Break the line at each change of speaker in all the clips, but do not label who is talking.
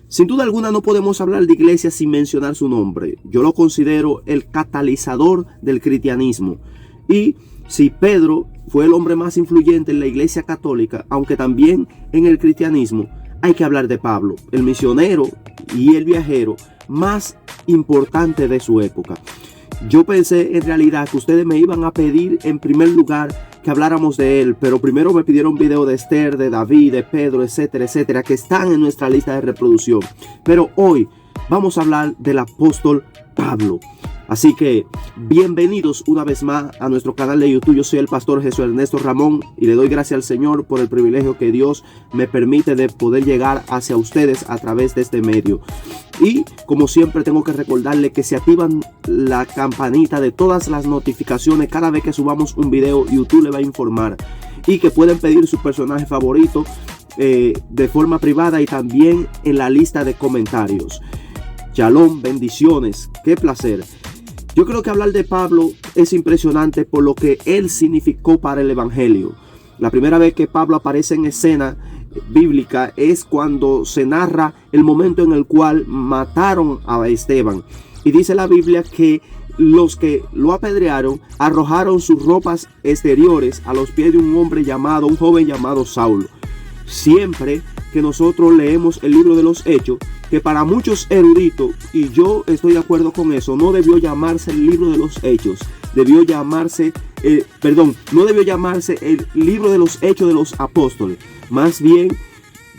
Sin duda alguna no podemos hablar de iglesia sin mencionar su nombre. Yo lo considero el catalizador del cristianismo. Y si Pedro fue el hombre más influyente en la iglesia católica, aunque también en el cristianismo, hay que hablar de Pablo, el misionero y el viajero más importante de su época. Yo pensé en realidad que ustedes me iban a pedir en primer lugar que habláramos de él, pero primero me pidieron un video de Esther, de David, de Pedro, etcétera, etcétera, que están en nuestra lista de reproducción. Pero hoy vamos a hablar del apóstol Pablo. Así que bienvenidos una vez más a nuestro canal de YouTube. Yo soy el pastor Jesús Ernesto Ramón y le doy gracias al Señor por el privilegio que Dios me permite de poder llegar hacia ustedes a través de este medio. Y como siempre tengo que recordarle que si activan la campanita de todas las notificaciones cada vez que subamos un video, YouTube le va a informar. Y que pueden pedir su personaje favorito de forma privada y también en la lista de comentarios. Shalom, bendiciones, qué placer. Yo creo que hablar de Pablo es impresionante por lo que él significó para el evangelio. La primera vez que Pablo aparece en escena bíblica es cuando se narra el momento en el cual mataron a Esteban. Y dice la Biblia que los que lo apedrearon arrojaron sus ropas exteriores a los pies de un joven llamado Saulo. Siempre que nosotros leemos el libro de los Hechos, que para muchos eruditos, y yo estoy de acuerdo con eso, no debió llamarse el libro de los Hechos, debió llamarse, no debió llamarse el libro de los Hechos de los Apóstoles, más bien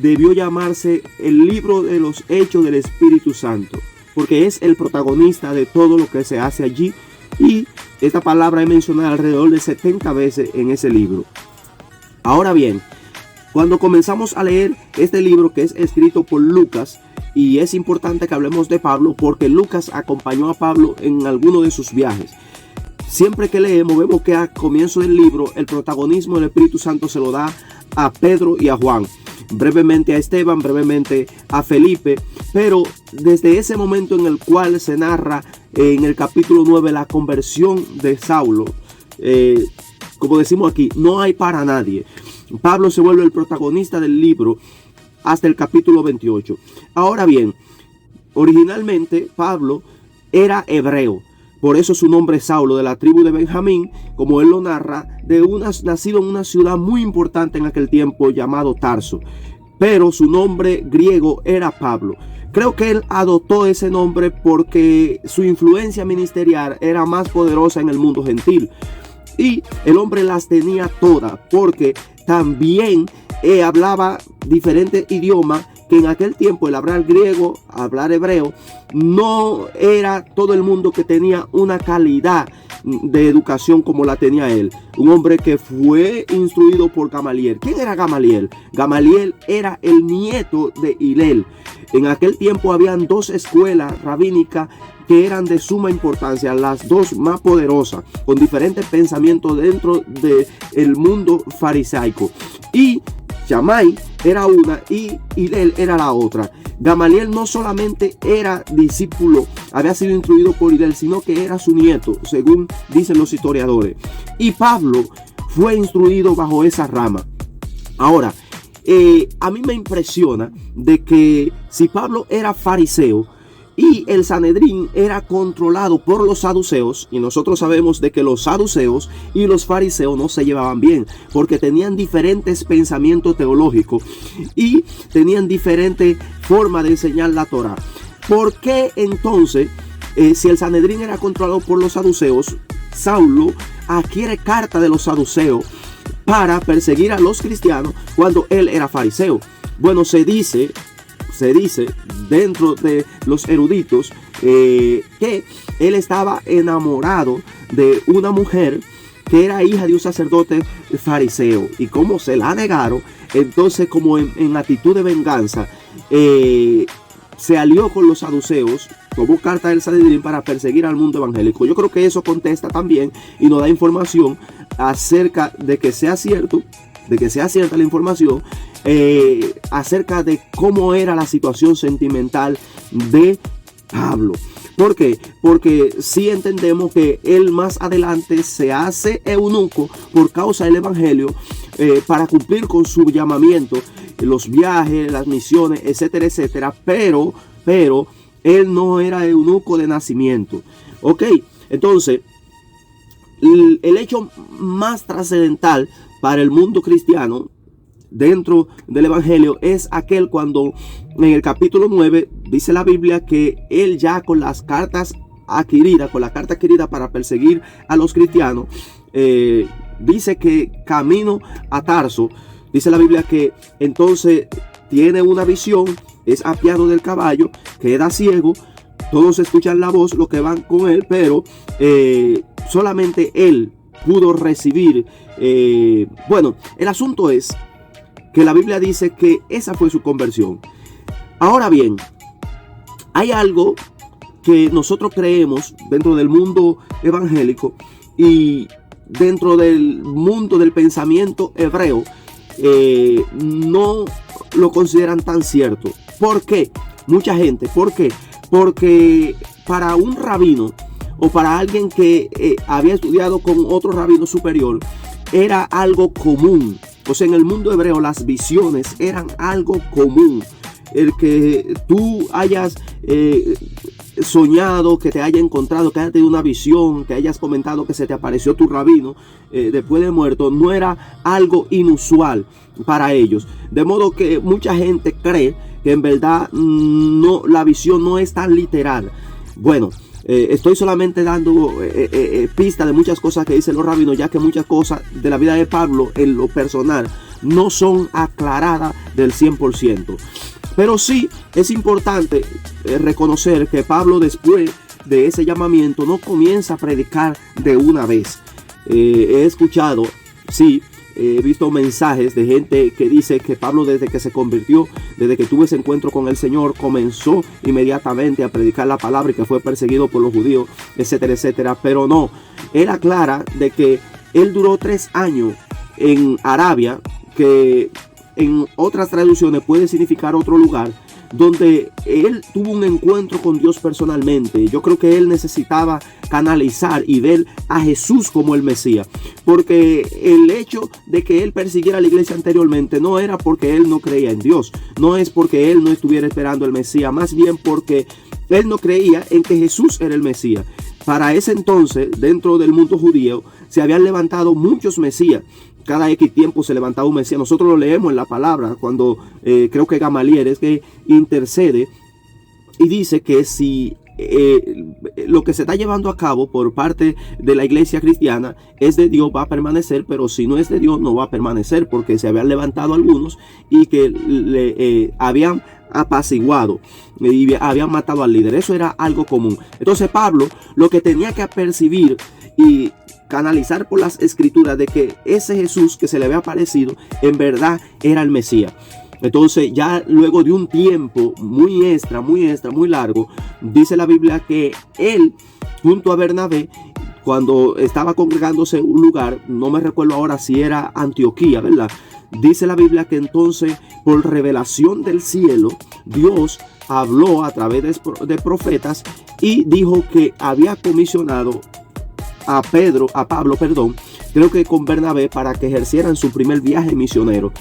debió llamarse el libro de los Hechos del Espíritu Santo, porque es el protagonista de todo lo que se hace allí, y esta palabra es mencionada alrededor de 70 veces en ese libro. Ahora bien, cuando comenzamos a leer este libro que es escrito por Lucas, y es importante que hablemos de Pablo porque Lucas acompañó a Pablo en alguno de sus viajes. Siempre que leemos vemos que al comienzo del libro el protagonismo del Espíritu Santo se lo da a Pedro y a Juan. Brevemente a Esteban, brevemente a Felipe, pero desde ese momento en el cual se narra en el capítulo 9 la conversión de Saulo, como decimos aquí, no hay para nadie. Pablo se vuelve el protagonista del libro hasta el capítulo 28. Ahora bien, originalmente Pablo era hebreo, por eso su nombre es Saulo, de la tribu de Benjamín, como él lo narra, nacido en una ciudad muy importante en aquel tiempo llamado Tarso, pero su nombre griego era Pablo. Creo que él adoptó ese nombre porque su influencia ministerial era más poderosa en el mundo gentil. Y el hombre las tenía todas porque también hablaba diferentes idiomas, que en aquel tiempo el hablar griego, hablar hebreo, no era todo el mundo que tenía una calidad de educación como la tenía él. Un hombre que fue instruido por Gamaliel. ¿Quién era Gamaliel? Gamaliel era el nieto de Hillel. En aquel tiempo habían dos escuelas rabínicas que eran de suma importancia, las dos más poderosas, con diferentes pensamientos dentro del mundo farisaico. Y Shammai era una y Hillel era la otra. Gamaliel no solamente era discípulo, había sido instruido por Hillel, sino que era su nieto, según dicen los historiadores. Y Pablo fue instruido bajo esa rama. Ahora, a mí me impresiona de que si Pablo era fariseo y el Sanedrín era controlado por los saduceos, y nosotros sabemos de que los saduceos y los fariseos no se llevaban bien porque tenían diferentes pensamientos teológicos y tenían diferente forma de enseñar la Torá. ¿Por qué entonces, si el Sanedrín era controlado por los saduceos, Saulo adquiere carta de los saduceos para perseguir a los cristianos cuando él era fariseo? Bueno, se dice dentro de los eruditos que él estaba enamorado de una mujer que era hija de un sacerdote fariseo, y como se la negaron, entonces como en actitud de venganza se alió con los saduceos, tomó carta del Sanedrín para perseguir al mundo evangélico. Yo creo que eso contesta también y nos da información acerca de que sea cierto, de que sea cierta la información acerca de cómo era la situación sentimental de Pablo. ¿Por qué? Porque sí entendemos que él más adelante se hace eunuco por causa del evangelio para cumplir con su llamamiento. los viajes, las misiones, etcétera, etcétera, pero él no era eunuco de nacimiento. Ok, entonces, el hecho más trascendental para el mundo cristiano dentro del evangelio es aquel cuando en el capítulo 9 dice la Biblia que él ya con las cartas adquiridas, con la carta adquirida para perseguir a los cristianos, dice que camino a Tarso, dice la Biblia que entonces tiene una visión, es apiado del caballo, queda ciego, todos escuchan la voz, los que van con él, pero solamente él pudo recibir. Bueno, el asunto es que la Biblia dice que esa fue su conversión. Ahora bien, hay algo que nosotros creemos dentro del mundo evangélico y dentro del mundo del pensamiento hebreo, no lo consideran tan cierto. ¿Por qué? Mucha gente, ¿por qué? Porque para un rabino o para alguien que había estudiado con otro rabino superior, era algo común. O sea, en el mundo hebreo las visiones eran algo común. El que tú hayas soñado, que te haya encontrado, que hayas tenido una visión, que hayas comentado que se te apareció tu rabino después de muerto, no era algo inusual para ellos. De modo que mucha gente cree que en verdad no, la visión no es tan literal. Bueno, estoy solamente dando pista de muchas cosas que dicen los rabinos, ya que muchas cosas de la vida de Pablo en lo personal no son aclaradas del 100%. Pero sí es importante reconocer que Pablo, después de ese llamamiento, no comienza a predicar de una vez. He escuchado, sí, he visto mensajes de gente que dice que Pablo, desde que se convirtió, desde que tuvo ese encuentro con el Señor, comenzó inmediatamente a predicar la palabra y que fue perseguido por los judíos, etcétera, etcétera. Pero no, él aclara de que él duró 3 años en Arabia, que en otras traducciones puede significar otro lugar, donde él tuvo un encuentro con Dios personalmente. Yo creo que él necesitaba canalizar y ver a Jesús como el Mesías, porque el hecho de que él persiguiera a la iglesia anteriormente no era porque él no creía en Dios, no es porque él no estuviera esperando el Mesías, más bien porque él no creía en que Jesús era el Mesías. Para ese entonces, dentro del mundo judío, se habían levantado muchos Mesías. Cada X tiempo se levantaba un Mesías. Nosotros lo leemos en la palabra cuando creo que Gamaliel es que intercede y dice que si lo que se está llevando a cabo por parte de la iglesia cristiana es de Dios, va a permanecer, pero si no es de Dios no va a permanecer, porque se habían levantado algunos y que le habían apaciguado y habían matado al líder. Eso era algo común. Entonces Pablo lo que tenía que percibir y canalizar por las escrituras de que ese Jesús que se le había aparecido en verdad era el Mesías. Entonces ya luego de un tiempo muy largo, dice la Biblia que él junto a Bernabé, cuando estaba congregándose en un lugar, no me recuerdo ahora si era Antioquía, ¿verdad? Dice la Biblia que entonces por revelación del cielo Dios habló a través de profetas y dijo que había comisionado a Pablo, creo que con Bernabé, para que ejercieran su primer viaje misionero.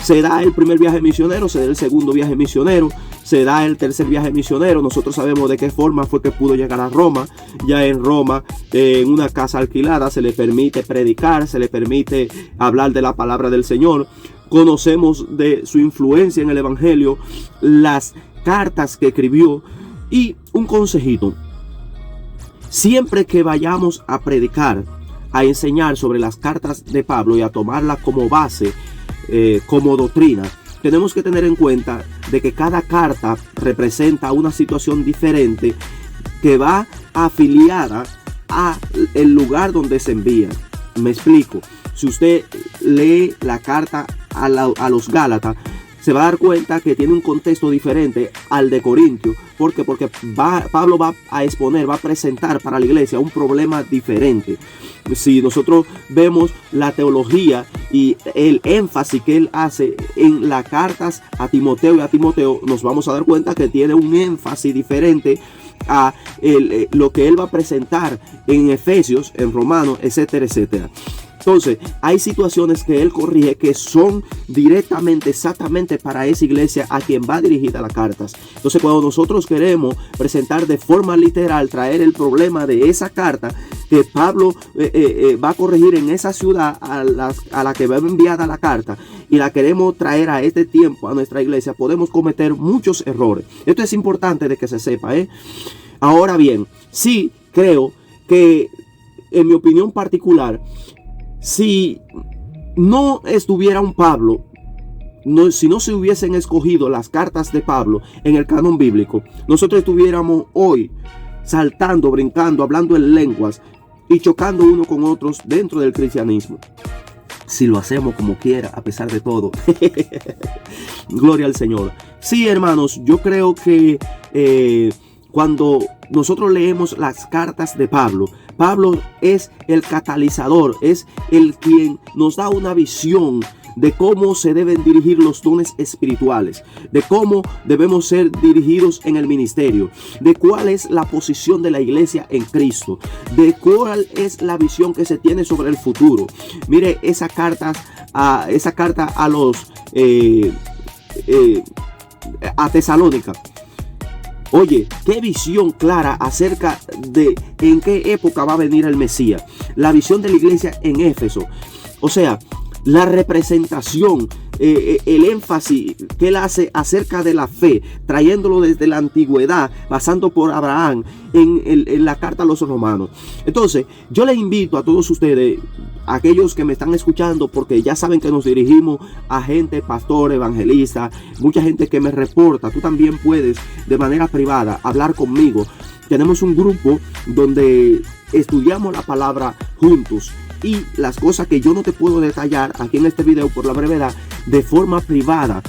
Se da el primer viaje misionero, se da el segundo viaje misionero, se da el tercer viaje misionero. Nosotros sabemos de qué forma fue que pudo llegar a Roma. Ya en Roma, en una casa alquilada, se le permite predicar, se le permite hablar de la palabra del Señor. Conocemos de su influencia en el evangelio, las cartas que escribió. Y un consejito: siempre que vayamos a predicar, a enseñar sobre las cartas de Pablo y a tomarlas como base, como doctrina, tenemos que tener en cuenta de que cada carta representa una situación diferente que va afiliada a el lugar donde se envía. Me explico. Si usted lee la carta a los Gálatas, se va a dar cuenta que tiene un contexto diferente al de Corintio. ¿Por qué? Porque Pablo va a exponer, va a presentar para la iglesia un problema diferente. Si nosotros vemos la teología y el énfasis que él hace en las cartas a Timoteo y a Timoteo, nos vamos a dar cuenta que tiene un énfasis diferente a lo que él va a presentar en Efesios, en Romanos, etcétera, etcétera. Entonces, hay situaciones que él corrige que son directamente, exactamente para esa iglesia a quien va dirigida las cartas. Entonces, cuando nosotros queremos presentar de forma literal, traer el problema de esa carta que Pablo va a corregir en esa ciudad a la que va enviada la carta, y la queremos traer a este tiempo a nuestra iglesia, podemos cometer muchos errores. Esto es importante de que se sepa, Ahora bien, sí creo que, en mi opinión particular, si no estuviera un Pablo, si no se hubiesen escogido las cartas de Pablo en el canon bíblico, nosotros estuviéramos hoy saltando, brincando, hablando en lenguas y chocando unos con otros dentro del cristianismo. Si lo hacemos como quiera, a pesar de todo. Gloria al Señor. Sí, hermanos, yo creo que cuando nosotros leemos las cartas de Pablo, Pablo es el catalizador, es el quien nos da una visión de cómo se deben dirigir los dones espirituales, de cómo debemos ser dirigidos en el ministerio, de cuál es la posición de la iglesia en Cristo, de cuál es la visión que se tiene sobre el futuro. Mire esa carta a los a Tesalónica. Oye, qué visión clara acerca de en qué época va a venir el Mesías. La visión de la iglesia en Éfeso. O sea, la representación, el énfasis que él hace acerca de la fe, trayéndolo desde la antigüedad, pasando por Abraham, en la carta a los romanos. Entonces, yo les invito a todos ustedes, aquellos que me están escuchando, porque ya saben que nos dirigimos a gente, pastor, evangelista, mucha gente que me reporta. Tú también puedes de manera privada hablar conmigo. Tenemos un grupo donde estudiamos la palabra juntos, y las cosas que yo no te puedo detallar aquí en este video por la brevedad, de forma privada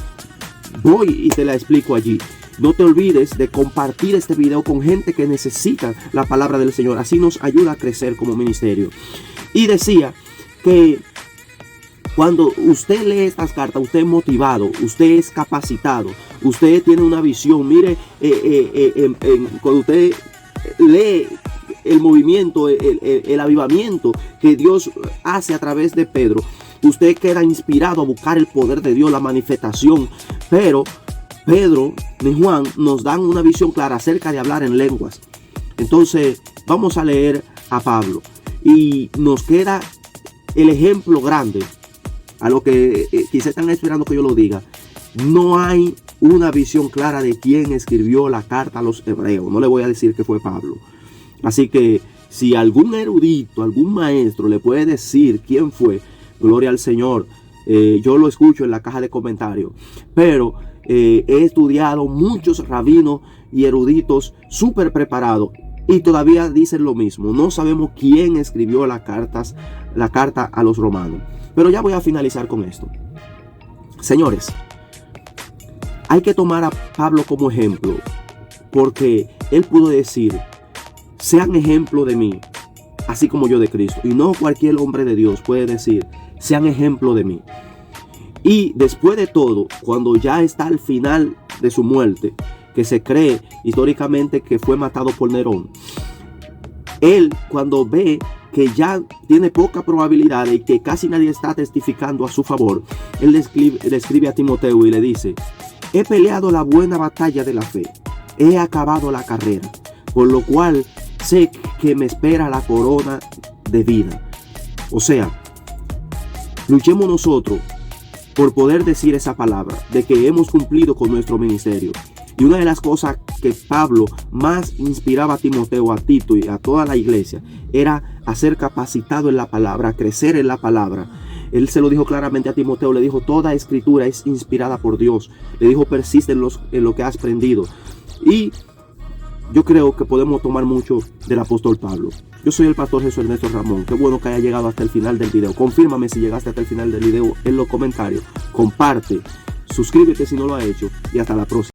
voy y te la explico allí. No te olvides de compartir este video con gente que necesita la palabra del Señor. Así nos ayuda a crecer como ministerio. Y decía que cuando usted lee estas cartas, usted es motivado, usted es capacitado, usted tiene una visión. Mire, cuando usted lee el movimiento, el avivamiento que Dios hace a través de Pedro, usted queda inspirado a buscar el poder de Dios, la manifestación. Pero Pedro y Juan nos dan una visión clara acerca de hablar en lenguas. Entonces vamos a leer a Pablo y nos queda el ejemplo grande a lo que quizás están esperando que yo lo diga. No hay una visión clara de quién escribió la carta a los hebreos. No le voy a decir que fue Pablo. Así que si algún erudito, algún maestro le puede decir quién fue, gloria al Señor. Yo lo escucho en la caja de comentarios. Pero he estudiado muchos rabinos y eruditos súper preparados y todavía dicen lo mismo. No sabemos quién escribió la carta a los romanos. Pero ya voy a finalizar con esto. Señores, hay que tomar a Pablo como ejemplo, porque él pudo decir: sean ejemplo de mí, así como yo de Cristo. Y no cualquier hombre de Dios puede decir: sean ejemplo de mí. Y después de todo, cuando ya está al final de su muerte, que se cree históricamente que fue matado por Nerón, él, cuando ve que ya tiene poca probabilidad y que casi nadie está testificando a su favor, él le escribe a Timoteo y le dice: he peleado la buena batalla de la fe, he acabado la carrera, por lo cual sé que me espera la corona de vida. O sea, luchemos nosotros por poder decir esa palabra, de que hemos cumplido con nuestro ministerio. Y una de las cosas que Pablo más inspiraba a Timoteo, a Tito y a toda la iglesia, era a ser capacitado en la palabra, a crecer en la palabra. Él se lo dijo claramente a Timoteo, le dijo: toda escritura es inspirada por Dios. Le dijo: persiste en lo que has aprendido. Y yo creo que podemos tomar mucho del apóstol Pablo. Yo soy el pastor Jesús Ernesto Ramón. Qué bueno que haya llegado hasta el final del video. Confírmame si llegaste hasta el final del video en los comentarios. Comparte, suscríbete si no lo has hecho y hasta la próxima.